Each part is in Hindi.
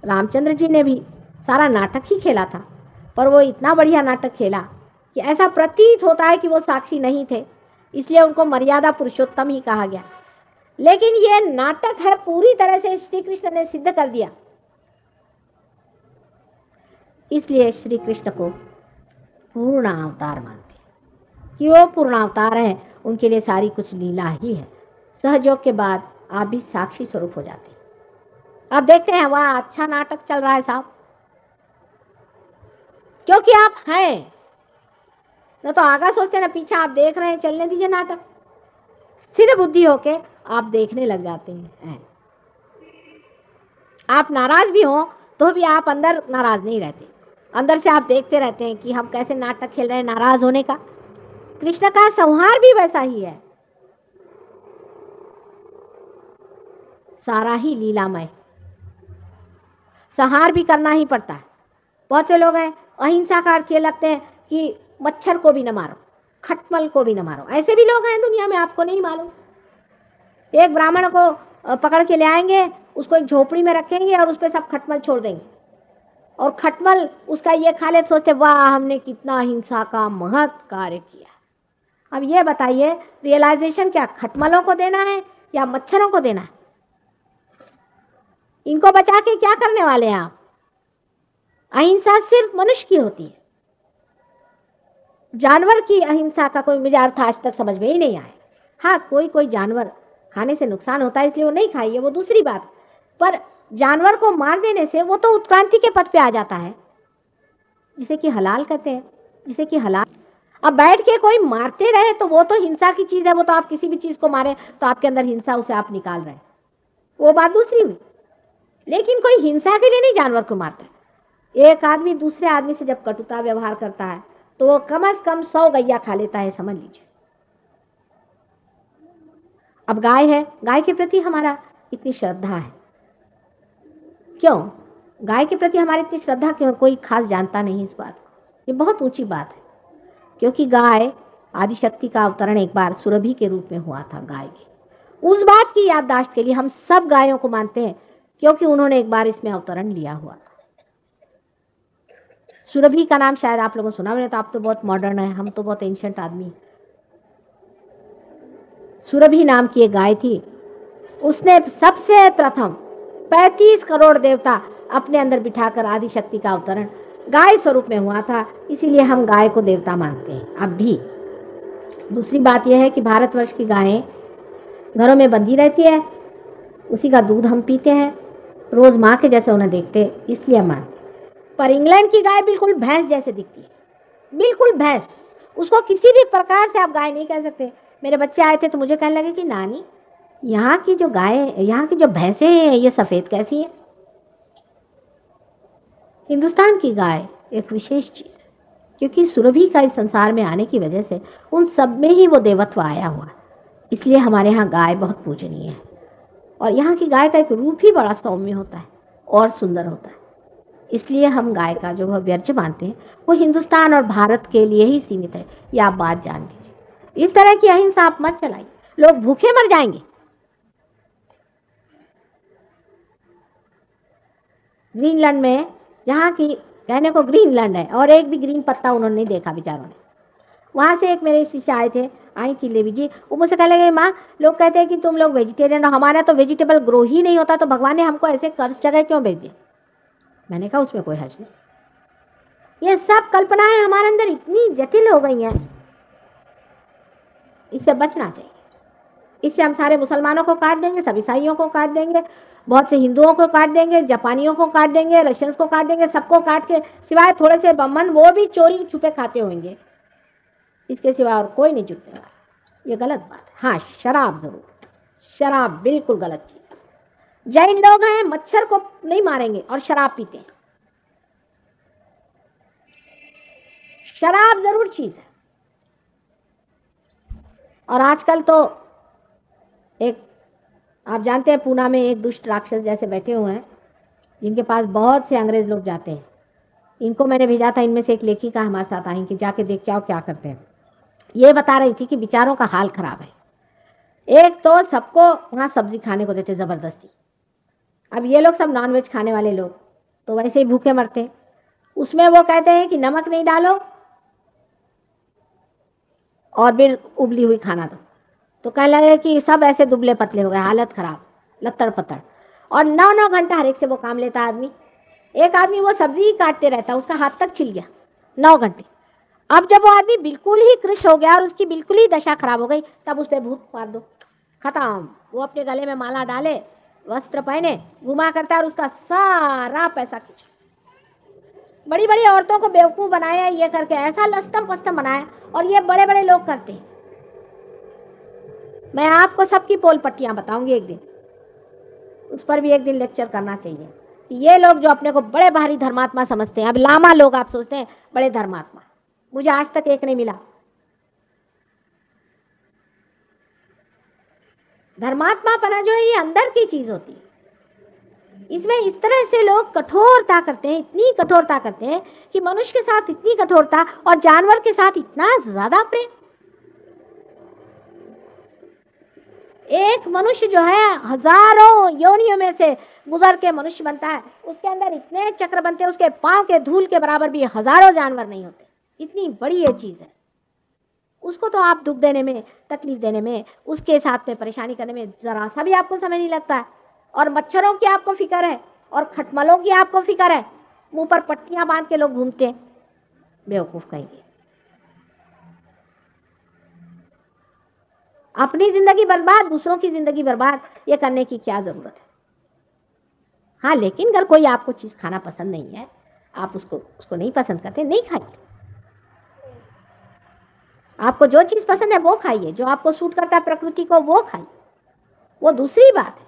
रामचंद्र जी ने भी सारा नाटक ही खेला था, पर वो इतना बढ़िया नाटक खेला कि ऐसा प्रतीत होता है कि वो साक्षी नहीं थे, इसलिए उनको मर्यादा पुरुषोत्तम ही कहा गया। लेकिन ये नाटक है पूरी तरह से श्री कृष्ण ने सिद्ध कर दिया, इसलिए श्री कृष्ण को पूर्ण अवतार मानते हैं कि वो पूर्ण अवतार है, उनके लिए सारी कुछ लीला ही है। सहयोग के बाद आप भी साक्षी स्वरूप हो जाते हैं। अब देखते हैं वह अच्छा नाटक चल रहा है साहब, क्योंकि आप हैं न तो आगा सोचते ना पीछे आप देख रहे हैं, चलने दीजिए नाटक। स्थिर बुद्धि होके आप देखने लग जाते हैं। आप नाराज भी हो तो भी आप अंदर नाराज नहीं रहते, अंदर से आप देखते रहते हैं कि हम कैसे नाटक खेल रहे हैं नाराज होने का। कृष्ण का संहार भी वैसा ही है, सारा ही लीलामय। संहार भी करना ही पड़ता है। बहुत से लोग हैं अहिंसा का अर्थ ये लगते हैं कि मच्छर को भी न मारो, खटमल को भी न मारो। ऐसे भी लोग हैं दुनिया में, आपको नहीं मालूम। एक ब्राह्मण को पकड़ के ले आएंगे, उसको एक झोपड़ी में रखेंगे और उस पर सब खटमल छोड़ देंगे, और खटमल उसका ये खा ले, सोचते वाह हमने कितना अहिंसा का महत् कार्य किया। अब ये बताइए रियलाइजेशन क्या खटमलों को देना है या मच्छरों को देना है? इनको बचा के क्या करने वाले हैं आप? अहिंसा सिर्फ मनुष्य की होती है, जानवर की अहिंसा का कोई मुझे अर्थ आज तक समझ में ही नहीं आया। हाँ, कोई कोई जानवर खाने से नुकसान होता है इसलिए वो नहीं खाइए, वो दूसरी बात। पर जानवर को मार देने से वो तो उत्क्रांति के पथ पे आ जाता है, जिसे कि हलाल कहते हैं, जिसे कि हलाल। अब बैठ के कोई मारते रहे तो वो तो हिंसा की चीज है, वो तो आप किसी भी चीज को मारे तो आपके अंदर हिंसा, उसे आप निकाल रहे हैं, वो बात दूसरी हुई। लेकिन कोई हिंसा के लिए नहीं जानवर को मारता है। एक आदमी दूसरे आदमी से जब कटुता व्यवहार करता है तो वो कम से कम 100 गैया खा लेता है, समझ लीजिए। अब गाय है, गाय के प्रति हमारा इतनी श्रद्धा है, क्यों गाय के प्रति हमारी इतनी श्रद्धा क्यों? कोई खास जानता नहीं इस बात को। ये बहुत ऊंची बात है, क्योंकि गाय आदिशक्ति का अवतरण एक बार सुरभि के रूप में हुआ था। गाय की उस बात की याददाश्त के लिए हम सब गायों को मानते हैं, क्योंकि उन्होंने एक बार इसमें अवतरण लिया हुआ था। सुरभि का नाम शायद आप लोगों ने सुना होगा, तो आप तो बहुत मॉडर्न है, हम तो बहुत एंशिएंट आदमी। सुरभि नाम की एक गाय थी, उसने सबसे प्रथम 35 करोड़ देवता अपने अंदर बिठाकर आदिशक्ति का अवतरण गाय स्वरूप में हुआ था, इसीलिए हम गाय को देवता मानते हैं अब भी। दूसरी बात यह है कि भारतवर्ष की गायें घरों में बंधी रहती है, उसी का दूध हम पीते हैं, रोज माँ के जैसे उन्हें देखते हैं, इसलिए मानते। पर इंग्लैंड की गाय बिल्कुल भैंस जैसे दिखती है, बिल्कुल भैंस। उसको किसी भी प्रकार से आप गाय नहीं कह सकते। मेरे बच्चे आए थे तो मुझे कहने लगे कि नानी यहाँ की जो गाय, यहाँ की जो भैंसें हैं ये सफ़ेद कैसी हैं? हिंदुस्तान की गाय एक विशेष चीज़ है, क्योंकि सुरभि का इस संसार में आने की वजह से उन सब में ही वो देवत्व आया हुआ, इसलिए हमारे यहाँ गाय बहुत पूजनीय है। और यहाँ की गाय का एक रूप ही बड़ा सौम्य होता है और सुंदर होता है, इसलिए हम गाय का जो वह व्यर्थ मानते हैं वो हिंदुस्तान और भारत के लिए ही सीमित है। ये आप बात जान लीजिए। इस तरह की अहिंसा आप मत चलाइए, लोग भूखे मर जाएंगे। ग्रीनलैंड में, जहाँ की कहने को ग्रीनलैंड है, और एक भी ग्रीन पत्ता उन्होंने नहीं देखा बेचारों ने। वहाँ से एक मेरे शिष्य आए थे, आई थी लेवी जी, वो मुझसे कहने लगे माँ लोग कहते हैं कि तुम लोग वेजिटेरियन हो, हमारा तो वेजिटेबल ग्रो ही नहीं होता, तो भगवान ने हमको ऐसे कर्ज जगह क्यों भेज दिया? मैंने कहा उसमें कोई हर्ज नहीं, ये सब कल्पनाएं हमारे अंदर इतनी जटिल हो गई हैं, इससे बचना चाहिए। इससे हम सारे मुसलमानों को काट देंगे, सब ईसाइयों को काट देंगे, बहुत से हिंदुओं को काट देंगे, जापानियों को काट देंगे, रशियंस को काट देंगे, सबको काट के, सिवाय थोड़े से ब्राह्मण, वो भी चोरी छुपे खाते होंगे, इसके सिवा और कोई नहीं जुटेगा। ये गलत बात है। हाँ, शराब जरूर, शराब बिल्कुल गलत चीज। जैन लोग हैं मच्छर को नहीं मारेंगे और शराब पीते हैं, शराब जरूर चीज है। और आजकल तो एक आप जानते हैं पूना में एक दुष्ट राक्षस जैसे बैठे हुए हैं, जिनके पास बहुत से अंग्रेज लोग जाते हैं। इनको मैंने भेजा था, इनमें से एक लेखिका हमारे साथ आई कि जाके देख के आओ क्या करते हैं। ये बता रही थी कि बेचारों का हाल खराब है। एक तो सबको वहाँ सब्जी खाने को देते ज़बरदस्ती। अब ये लोग सब नॉनवेज खाने वाले लोग, तो वैसे ही भूखे मरते हैं। उसमें वो कहते हैं कि नमक नहीं डालो और फिर उबली हुई खाना दो, तो कहने लगे कि सब ऐसे दुबले पतले हो गए, हालत खराब, लत्तड़ पत्तड़। और 9-9 घंटा हर एक से वो काम लेता आदमी। एक आदमी वो सब्जी ही काटते रहता, उसका हाथ तक छिल गया 9 घंटे। अब जब वो आदमी बिल्कुल ही कृश हो गया और उसकी बिल्कुल ही दशा खराब हो गई, तब उस पर भूत मार दो, खत्म। वो अपने गले में माला डाले, वस्त्र पहने, घुमा करता है और उसका सारा पैसा खींच। बड़ी बड़ी औरतों को बेवकूफ बनाया ये करके, ऐसा लस्तम पस्तम बनाया, और ये बड़े बड़े लोग करते हैं। मैं आपको सबकी पोल पट्टियां बताऊंगी एक दिन, उस पर भी एक दिन लेक्चर करना चाहिए। ये लोग जो अपने को बड़े भारी धर्मात्मा समझते हैं, अब लामा लोग आप सोचते हैं बड़े धर्मात्मा, मुझे आज तक एक नहीं मिला। धर्मात्मा पना जो है ये अंदर की चीज होती है। इसमें इस तरह से लोग कठोरता करते हैं, इतनी कठोरता करते हैं कि मनुष्य के साथ इतनी कठोरता और जानवर के साथ इतना ज्यादा प्रेम। एक मनुष्य जो है हजारों योनियों में से गुजर के मनुष्य बनता है, उसके अंदर इतने चक्र बनते हैं, उसके पांव के धूल के बराबर भी हजारों जानवर नहीं होते। इतनी बड़ी ये चीज है। उसको तो आप दुख देने में, तकलीफ देने में, उसके साथ में परेशानी करने में जरा सा भी आपको समय नहीं लगता है। और मच्छरों की आपको फिक्र है और खटमलों की आपको फिक्र है। मुंह पर पट्टियां बांध के लोग घूमते हैं, बेवकूफ कहेंगे। अपनी जिंदगी बर्बाद, दूसरों की जिंदगी बर्बाद, ये करने की क्या जरूरत है। हाँ, लेकिन अगर कोई आपको चीज खाना पसंद नहीं है, आप उसको नहीं पसंद करते, नहीं खाइए। आपको जो चीज पसंद है वो खाइए, जो आपको सूट करता है प्रकृति को वो खाइए, वो दूसरी बात है।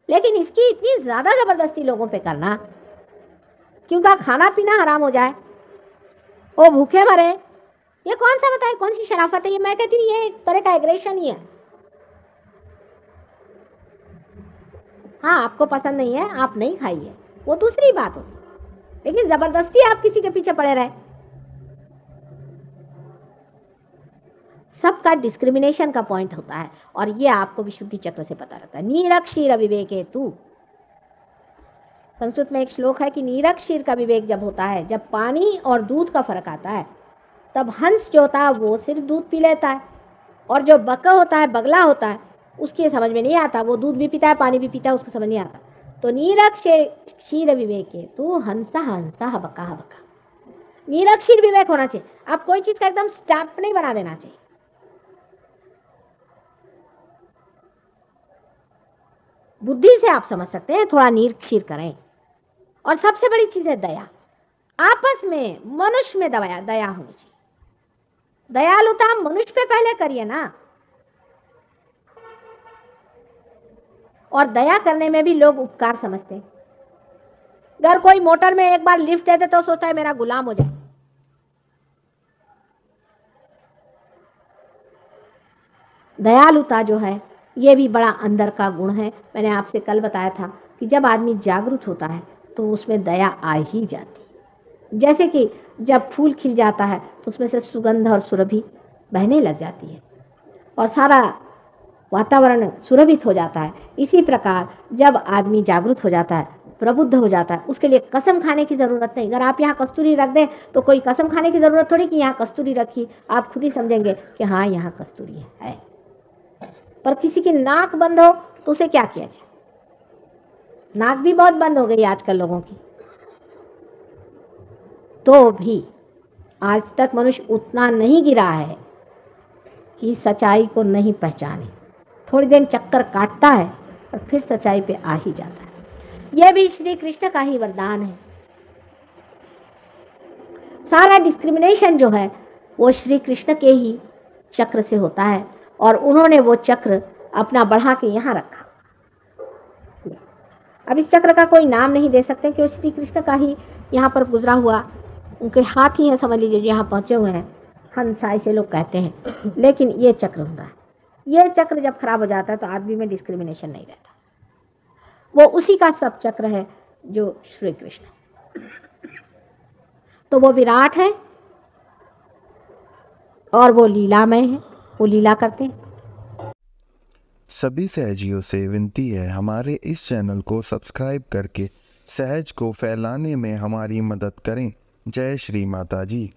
लेकिन इसकी इतनी ज्यादा जबरदस्ती लोगों पे करना कि उनका खाना पीना हराम हो जाए, वो भूखे मरे, ये कौन सा बताए, कौन सी शराफत है ये। मैं कहती हूँ ये एक तरह का एग्रेशन ही है। हाँ, आपको पसंद नहीं है, आप नहीं खाइए, वो दूसरी बात होती, लेकिन जबरदस्ती आप किसी के पीछे पड़े रहे। सबका डिस्क्रिमिनेशन का पॉइंट होता है, और ये आपको विशुद्धि चक्र से पता रहता है। नीरक क्षीर विवेके तू, संस्कृत में एक श्लोक है कि नीरक क्षीर का विवेक जब होता है, जब पानी और दूध का फर्क आता है, तब हंस जो होता है वो सिर्फ दूध पी लेता है, और जो बका होता है, बगला होता है, उसके समझ में नहीं आता, वो दूध भी पीता है, पानी भी पीता है, उसको समझ नहीं आता। तो नीरक क्षीर विवेके तू हंसा हंसा बका बका, नीरक क्षीर विवेक होना चाहिए। आप कोई चीज का एकदम स्टैम्प नहीं बना देना चाहिए। बुद्धि से आप समझ सकते हैं, थोड़ा नीर क्षीर करें। और सबसे बड़ी चीज है दया। आपस में मनुष्य में दया होनी चाहिए। दयालुता मनुष्य पे पहले करिए ना। और दया करने में भी लोग उपकार समझते हैं। अगर कोई मोटर में एक बार लिफ्ट दे दे तो सोचता है मेरा गुलाम हो जाए। दयालुता जो है ये भी बड़ा अंदर का गुण है। मैंने आपसे कल बताया था कि जब आदमी जागरूक होता है तो उसमें दया आ ही जाती है। जैसे कि जब फूल खिल जाता है तो उसमें से सुगंध और सुरभि बहने लग जाती है और सारा वातावरण सुरभित हो जाता है। इसी प्रकार जब आदमी जागरूक हो जाता है, प्रबुद्ध हो जाता है, उसके लिए कसम खाने की ज़रूरत नहीं। अगर आप यहाँ कस्तूरी रख दें तो कोई कसम खाने की ज़रूरत थोड़ी कि यहाँ कस्तूरी रखी, आप खुद ही समझेंगे कि हाँ यहाँ कस्तूरी है। पर किसी की नाक बंद हो तो उसे क्या किया जाए। नाक भी बहुत बंद हो गई आजकल लोगों की, तो भी आज तक मनुष्य उतना नहीं गिरा है कि सच्चाई को नहीं पहचाने। थोड़ी देर चक्कर काटता है और फिर सच्चाई पे आ ही जाता है। यह भी श्री कृष्ण का ही वरदान है। सारा डिस्क्रिमिनेशन जो है वो श्री कृष्ण के ही चक्र से होता है और उन्होंने वो चक्र अपना बढ़ा के यहाँ रखा। अब इस चक्र का कोई नाम नहीं दे सकते कि वो श्री कृष्ण का ही यहाँ पर गुजरा हुआ, उनके हाथ ही है समझ लीजिए, यहाँ पहुँचे हुए हैं। हंस ऐसे लोग कहते हैं, लेकिन ये चक्र होता है। ये चक्र जब खराब हो जाता है तो आदमी में डिस्क्रिमिनेशन नहीं रहता। वो उसी का सब चक्र है जो श्री कृष्ण है। तो वो विराट है और वो लीलामय है, वो लीला करते हैं। सभी सहजियों से विनती है हमारे इस चैनल को सब्सक्राइब करके सहज को फैलाने में हमारी मदद करें। जय श्री माता जी।